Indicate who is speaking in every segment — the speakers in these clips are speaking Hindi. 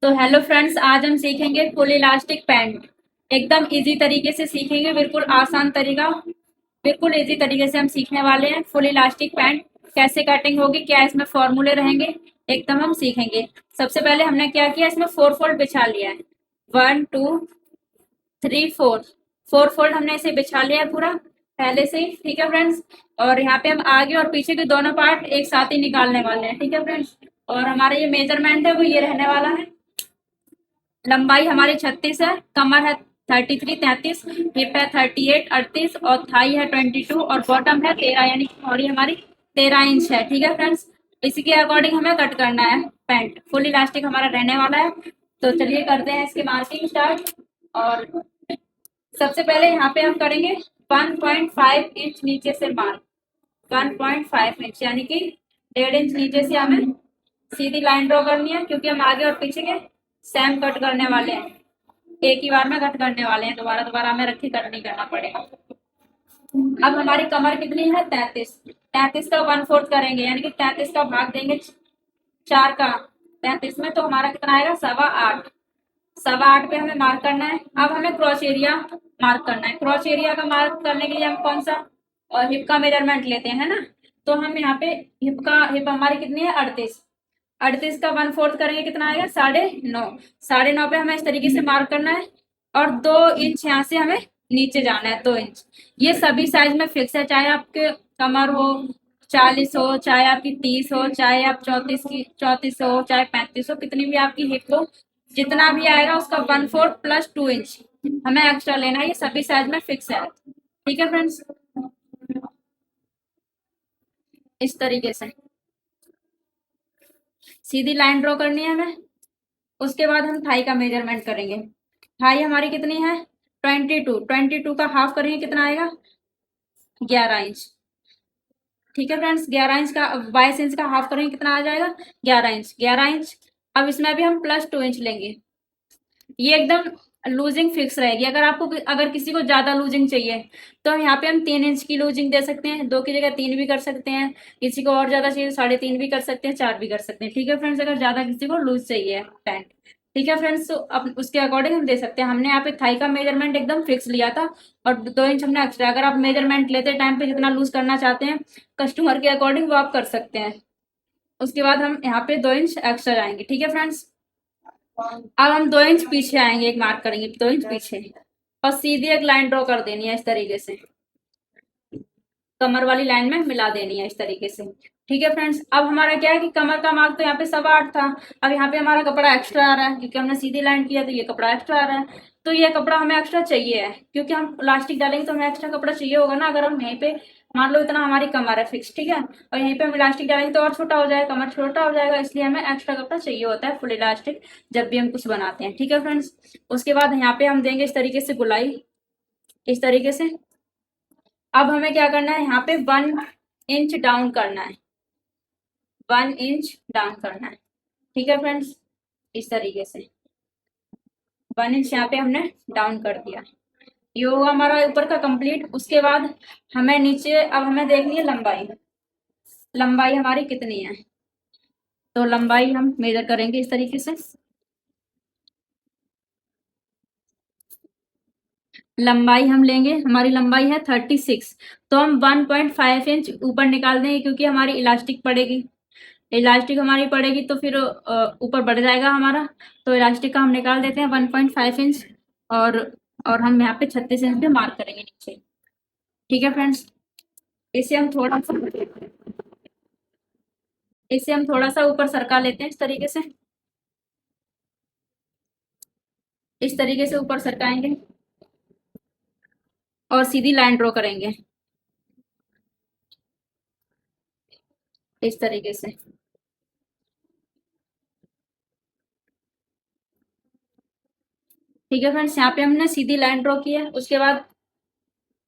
Speaker 1: तो हेलो फ्रेंड्स, आज हम सीखेंगे फुल इलास्टिक पैंट। एकदम इजी तरीके से सीखेंगे, बिल्कुल आसान तरीका, बिल्कुल इजी तरीके से हम सीखने वाले हैं। फुल इलास्टिक पैंट कैसे कटिंग होगी, क्या इसमें फॉर्मूले रहेंगे, एकदम हम सीखेंगे। सबसे पहले हमने क्या किया, इसमें 4 फोल्ड बिछा लिया है। 1 2 3 4 4 फोल्ड हमने इसे बिछा लिया है पूरा पहले से ही। ठीक है फ्रेंड्स। और यहाँ पे हम आगे और पीछे के दोनों पार्ट एक साथ ही निकालने वाले हैं। ठीक है फ्रेंड्स। और हमारा ये मेजरमेंट है वो ये रहने वाला है। लंबाई हमारी 36 है, कमर है 33 हिप है 38 और थाई है 22 और बॉटम है 13, यानी बॉडी हमारी 13 इंच है। ठीक है फ्रेंड्स। इसी के अकॉर्डिंग हमें कट करना है पैंट। फुल इलास्टिक हमारा रहने वाला है। तो चलिए करते हैं इसकी मार्किंग स्टार्ट। और सबसे पहले यहाँ पे हम करेंगे 1.5 इंच नीचे से मार्क। 1.5 इंच यानी कि 1.5 इंच नीचे से हमें सीधी लाइन ड्रॉ करनी है, क्योंकि हम आगे और पीछे के सेम कट करने वाले हैं। एक ही बार में कट करने वाले हैं, दोबारा दोबारा हमें रख के कट नहीं करना पड़ेगा। अब हमारी कमर कितनी है, 33। 33 का 1/4 करेंगे, यानी कि 33 का भाग देंगे 4 का 33 में, तो हमारा कितना आएगा, 8.25। 8.25 पे हमें मार्क करना है। अब हमें क्रॉस एरिया मार्क करना है। क्रॉस एरिया का मार्क करने के लिए हम कौन सा, और हिप का मेजरमेंट लेते हैं, है ना। तो हम यहाँ पे हिप हमारी कितनी है, 38। 38 का 1/4 करेंगे, कितना आएगा, 9.5। 9.5 पे हमें इस तरीके से मार्क करना है। और 2 इंच यहाँ से हमें नीचे जाना है, 2 इंच। ये सभी साइज में फिक्स है, चाहे आपके कमर हो 40 हो, चाहे आपकी 30 हो, चाहे आप 34 हो, चाहे 35 हो, कितनी भी आपकी हिप हो, जितना भी आएगा उसका 1/4 प्लस 2 इंच हमें एक्स्ट्रा लेना है। ये सभी साइज में फिक्स है। ठीक है फ्रेंड्स। इस तरीके से सीधी लाइन ड्रॉ करनी है हमें। उसके बाद हम थाई का मेजरमेंट करेंगे। थाई हमारी कितनी है, 22। 22 का हाफ करेंगे, कितना आएगा, 11 इंच। ठीक है फ्रेंड्स। 11 इंच का 22 इंच का हाफ करेंगे, कितना आ जाएगा, 11 इंच। 11 इंच। अब इसमें अभी हम प्लस 2 इंच लेंगे। ये एकदम लूजिंग फिक्स रहेगी। अगर किसी को ज्यादा लूजिंग चाहिए तो यहाँ पे हम 3 इंच की लूजिंग दे सकते हैं, 2 की जगह 3 भी कर सकते हैं। किसी को और ज्यादा चाहिए 3.5 भी कर सकते हैं, 4 भी कर सकते हैं। ठीक है फ्रेंड्स। अगर ज्यादा किसी को लूज चाहिए पैंट, ठीक है फ्रेंड्स, तो अब उसके अकॉर्डिंग हम दे सकते हैं। हमने यहाँ पे थाई का मेजरमेंट एकदम फिक्स लिया था, और 2 इंच हमने एक्स्ट्रा। अगर आप मेजरमेंट लेते टाइम पे जितना लूज करना चाहते हैं कस्टमर के अकॉर्डिंग, वो आप कर सकते हैं। उसके बाद हम यहाँ पे 2 इंच एक्स्ट्रा जाएंगे। ठीक है फ्रेंड्स। अब हम 2 इंच पीछे आएंगे, एक मार्क करेंगे 2 इंच पीछे, और सीधी एक लाइन ड्रॉ कर देनी है इस तरीके से, कमर वाली लाइन में मिला देनी है इस तरीके से। ठीक है फ्रेंड्स। अब हमारा क्या है कि कमर का मार्क तो यहाँ पे 8.25 था। अब यहाँ पे हमारा कपड़ा एक्स्ट्रा आ रहा है, क्योंकि हमने सीधी लाइन किया तो ये कपड़ा एक्स्ट्रा आ रहा है। तो ये कपड़ा हमें एक्स्ट्रा चाहिए है, क्योंकि हम प्लास्टिक डालेंगे तो हमें एक्स्ट्रा कपड़ा चाहिए होगा ना। अगर हम यहीं पे मान लो इतना हमारी कमर है फिक्स, ठीक है, और यहीं पे हम इलास्टिक डालेंगे तो और छोटा हो जाएगा, कमर छोटा हो जाएगा, इसलिए हमें एक्स्ट्रा कपड़ा चाहिए होता है फुल इलास्टिक जब भी हम कुछ बनाते हैं। ठीक है फ्रेंड्स। उसके बाद यहाँ पे हम देंगे इस तरीके से गुलाई, इस तरीके से। अब हमें क्या करना है, यहाँ पे 1 इंच डाउन करना है। 1 इंच डाउन करना है। ठीक है फ्रेंड्स। इस तरीके से 1 इंच यहाँ पे हमने डाउन कर दिया। ये होगा हमारा ऊपर का कंप्लीट। उसके बाद हमें नीचे, अब हमें देखनी है लंबाई। लंबाई हमारी कितनी है, तो लंबाई हम मेजर करेंगे इस तरीके से। लंबाई हम लेंगे, हमारी लंबाई है 36, तो हम 1.5 इंच ऊपर निकाल देंगे, क्योंकि हमारी इलास्टिक पड़ेगी। इलास्टिक हमारी पड़ेगी तो फिर ऊपर बढ़ जाएगा हमारा। तो इलास्टिक का हम निकाल देते हैं 1.5 इंच। और हम यहाँ पे 36 इंच पे मार्क करेंगे नीचे। ठीक है फ्रेंड्स। इसे हम थोड़ा सा इसे हम थोड़ा सा ऊपर सरका लेते हैं इस तरीके से। इस तरीके से ऊपर सरकाएंगे और सीधी लाइन ड्रॉ करेंगे इस तरीके से। ठीक है फ्रेंड्स। यहाँ पे हमने सीधी लाइन ड्रॉ की है। उसके बाद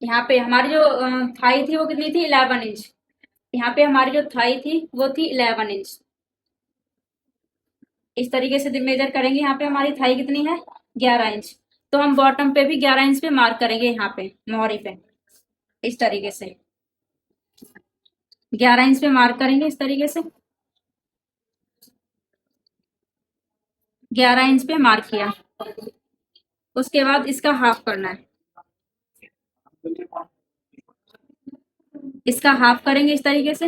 Speaker 1: यहाँ पे हमारी जो थाई थी वो कितनी थी, 11 इंच। यहाँ पे हमारी जो थाई थी वो थी 11 इंच। इस तरीके से मेजर करेंगे। यहाँ पे हमारी थाई कितनी है, 11 इंच। तो हम बॉटम पे भी 11 इंच पे मार्क करेंगे, यहाँ पे मोहरी पे इस तरीके से 11 इंच पे मार्क करेंगे इस तरीके से। 11 इंच पे मार्क किया। उसके बाद इसका हाफ करना है, इसका हाफ करेंगे इस तरीके से।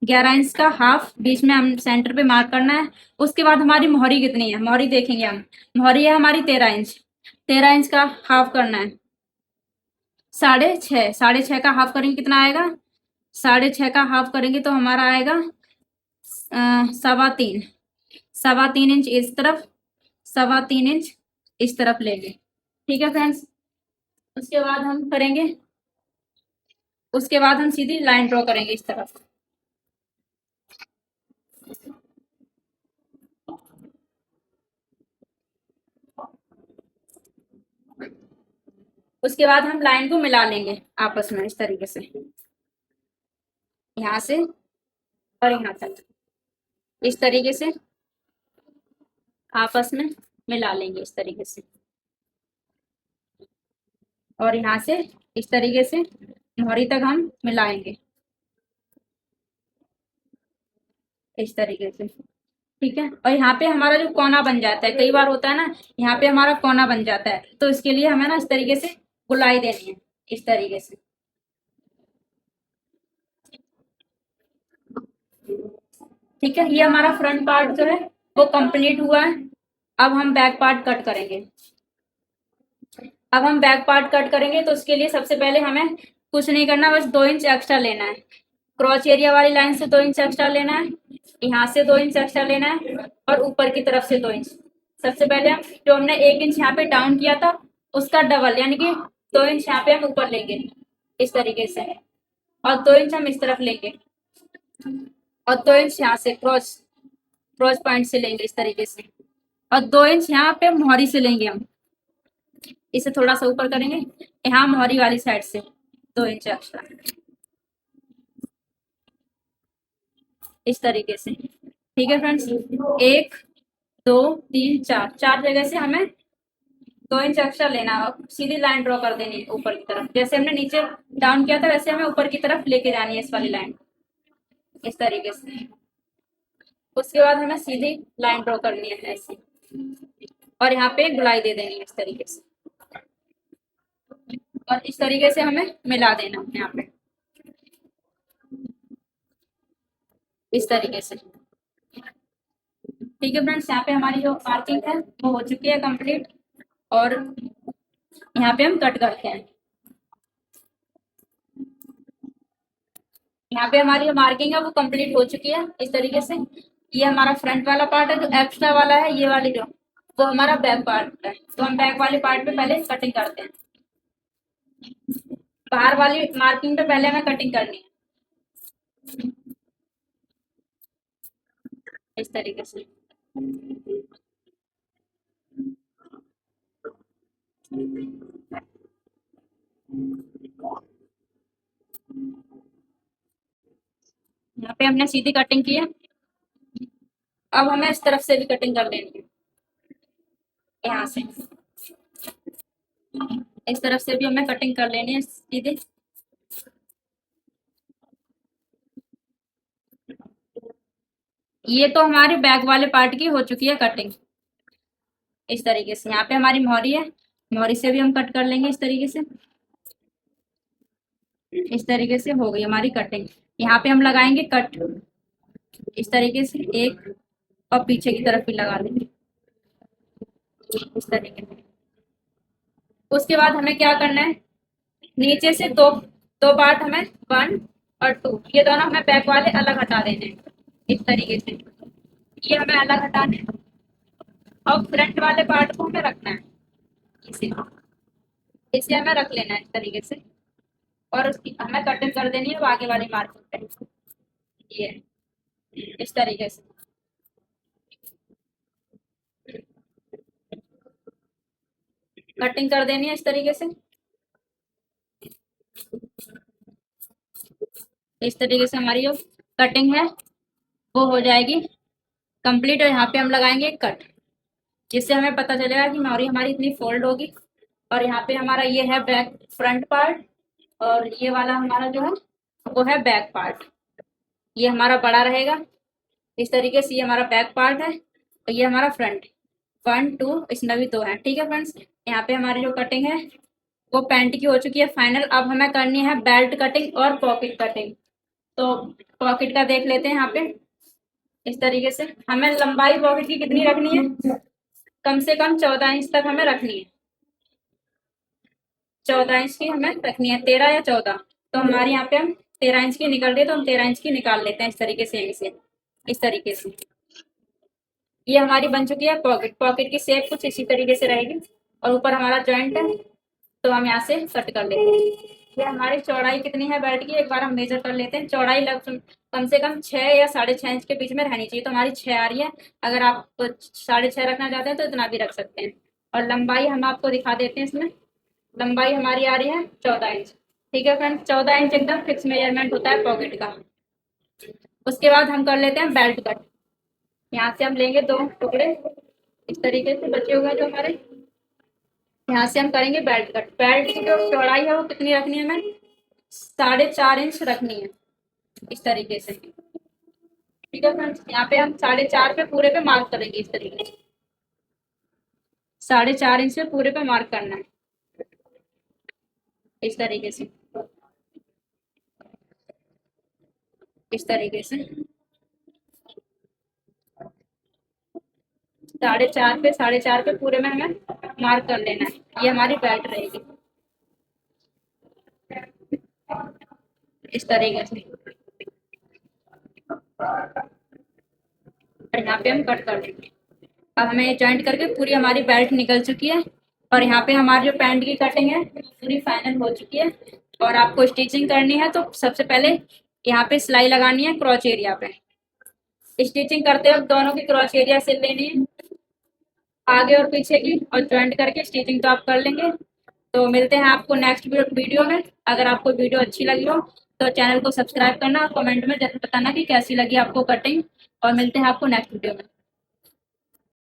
Speaker 1: 11 इंच का हाफ बीच में हम सेंटर पे मार्क करना है। उसके बाद हमारी मोहरी कितनी है, मोहरी देखेंगे हम। मोहरी है हमारी 13 इंच। 13 इंच का हाफ करना है 6.5। 6.5 का हाफ करेंगे कितना आएगा, 6.5 का हाफ करेंगे तो हमारा आएगा 3.25। 3.25 इंच इस तरफ, 3.25 इंच इस तरफ लेंगे। ठीक है फ्रेंड्स। उसके बाद हम करेंगे, उसके बाद हम सीधी लाइन ड्रॉ करेंगे इस तरफ। उसके बाद हम लाइन को मिला लेंगे आपस में इस तरीके से, यहाँ से और यहाँ तक इस तरीके से आपस में मिला लेंगे इस तरीके से। और यहाँ से इस तरीके से मोहरी तक हम मिलाएंगे इस तरीके से। ठीक है। और यहाँ पे हमारा जो कोना बन जाता है, कई बार होता है ना, यहाँ पे हमारा कोना बन जाता है, तो इसके लिए हमें ना इस तरीके से गोलाई देनी है इस तरीके से। ठीक है। ये हमारा फ्रंट पार्ट जो है वो कंप्लीट हुआ है। अब हम बैक पार्ट कट करेंगे। अब हम बैक पार्ट कट करेंगे तो उसके लिए सबसे पहले हमें कुछ नहीं करना, बस 2 इंच एक्स्ट्रा लेना है। क्रॉच एरिया वाली लाइन से 2 इंच एक्स्ट्रा लेना है, यहाँ से 2 इंच एक्स्ट्रा लेना है, और ऊपर की तरफ से 2 इंच। सबसे पहले हम जो हमने 1 इंच यहाँ पे डाउन किया था उसका डबल, यानी कि 2 इंच यहाँ पे हम ऊपर लेंगे इस तरीके से, और 2 इंच हम इस तरफ लेंगे, और 2 इंच यहाँ से क्रॉच क्रॉच पॉइंट से लेंगे इस तरीके से, और 2 इंच यहाँ पे मोहरी से लेंगे हम। इसे थोड़ा सा ऊपर करेंगे, यहाँ मोहरी वाली साइड से 2 इंच एक्स्ट्रा इस तरीके से। ठीक है फ्रेंड्स। 1 2 3 4, 4 जगह से हमें 2 इंच एक्स्ट्रा लेना है। सीधी लाइन ड्रॉ कर देनी है ऊपर की तरफ, जैसे हमने नीचे डाउन किया था वैसे हमें ऊपर की तरफ लेके जानी है इस वाली लाइन इस तरीके से। उसके बाद हमें सीधी लाइन ड्रॉ करनी है ऐसे, और यहाँ पे गुलाई दे देनी है इस तरीके से, और इस तरीके से हमें मिला देना यहाँ पे इस तरीके से। ठीक है फ्रेंड्स। यहाँ पे हमारी जो मार्किंग है वो हो चुकी है कंप्लीट, और यहाँ पे हम कट करते हैं। यहाँ पे हमारी जो मार्किंग है वो कंप्लीट हो चुकी है इस तरीके से। ये हमारा फ्रंट वाला पार्ट है, जो एक्स्ट्रा वाला है ये वाली जो, वो हमारा बैक पार्ट है। तो हम बैक वाले पार्ट पे पहले कटिंग करते हैं। बाहर वाली मार्किंग पे पहले हमें कटिंग करनी है इस तरीके से। यहाँ पे हमने सीधी कटिंग की है। अब हमें इस तरफ से भी कटिंग कर लेनी है, यहाँ से इस तरफ से भी हमें कटिंग कर लेनी है सीधे। ये तो हमारे बैक वाले पार्ट की हो चुकी है कटिंग इस तरीके से। यहाँ पे हमारी मोहरी है, मोहरी से भी हम कट कर लेंगे इस तरीके से। इस तरीके से हो गई हमारी कटिंग। यहाँ पे हम लगाएंगे कट इस तरीके से एक, और पीछे की तरफ भी लगा लेंगे इस तरीके से। उसके बाद हमें क्या करना है, नीचे से दो दो पार्ट हमें 1 और 2, ये दोनों हमें बैक वाले अलग हटा देने हैं इस तरीके से। ये हमें अलग हटाने हैं, और फ्रंट वाले पार्ट को हमें रखना है इसे इसे हमें रख लेना है इस तरीके से, और उसकी हमें कटिंग कर देनी है आगे वाली मार्किंग पे, ये इस तरीके से। कटिंग कर देनी है इस तरीके से, इस तरीके से हमारी जो कटिंग है वो हो जाएगी कंप्लीट। और यहाँ पे हम लगाएंगे कट, जिससे हमें पता चलेगा कि हमारी इतनी फोल्ड होगी। और यहाँ पे हमारा ये है बैक फ्रंट पार्ट, और ये वाला हमारा जो है वो है बैक पार्ट। ये हमारा बड़ा रहेगा इस तरीके से, ये हमारा बैक पार्ट है और ये हमारा फ्रंट। 1 2, इसमें भी 2 है। ठीक है फ्रेंड्स, यहाँ पे हमारी जो कटिंग है वो पैंट की हो चुकी है फाइनल। अब हमें करनी है बेल्ट कटिंग और पॉकेट कटिंग। तो पॉकेट का देख लेते हैं। यहाँ पे इस तरीके से हमें लंबाई पॉकेट की कितनी रखनी है, कम से कम 14 इंच तक हमें रखनी है। 14 इंच की हमें रखनी है, 13 या 14। तो हमारे यहाँ पे हम 13 इंच की निकल रही है, तो हम 13 इंच की निकाल लेते हैं इस तरीके से, यहीं से इस तरीके से। ये हमारी बन चुकी है पॉकेट। पॉकेट की शेप कुछ इसी तरीके से रहेगी और ऊपर हमारा जॉइंट है, तो हम यहाँ से कट कर लेते हैं। ये हमारी चौड़ाई कितनी है बेल्ट की, एक बार हम मेजर कर लेते हैं। चौड़ाई कम से कम 6 या 6.5 इंच के बीच में रहनी चाहिए, तो हमारी 6 आ रही है। अगर आप 6.5 रखना चाहते हैं तो इतना भी रख सकते हैं। और लंबाई हम आपको दिखा देते हैं इसमें। लंबाई हमारी आ रही है 14 इंच। ठीक है फ्रेंड्स, 14 इंच एकदम फिक्स मेजरमेंट होता है पॉकेट का। उसके बाद हम कर लेते हैं बेल्ट कट। यहाँ से हम लेंगे 2 टुकड़े इस तरीके से बचे हुए जो हमारे, यहाँ से हम करेंगे बेल्ट कट। बेल्ट की जो चौड़ाई है वो कितनी रखनी है हमें, 4.5 इंच रखनी है इस तरीके से। ठीक है फ्रेंड्स, यहाँ पे हम 4.5 पे पूरे पे मार्क करेंगे इस तरीके से। 4.5 इंच पे पूरे पे मार्क करना है इस तरीके से, इस तरीके से 4.5 पे पूरे में हमें मार्क कर लेना है। ये हमारी बेल्ट रहेगी इस तरीके से, और यहाँ पे हम कट कर देंगे। अब हमें जॉइंट करके पूरी हमारी बेल्ट निकल चुकी है, और यहाँ पे हमारी जो पैंट की कटिंग है पूरी फाइनल हो चुकी है। और आपको स्टिचिंग करनी है तो सबसे पहले यहाँ पे सिलाई लगानी है क्रॉच एरिया पे। स्टिचिंग करते वक्त दोनों की क्रॉच एरिया सिल लेनी है, आगे और पीछे की, और ज्वाइंट करके स्टिचिंग तो आप कर लेंगे। तो मिलते हैं आपको नेक्स्ट वीडियो में। अगर आपको वीडियो अच्छी लगी हो तो चैनल को सब्सक्राइब करना और कमेंट में जरूर बताना कि कैसी लगी आपको कटिंग, और मिलते हैं आपको नेक्स्ट वीडियो में।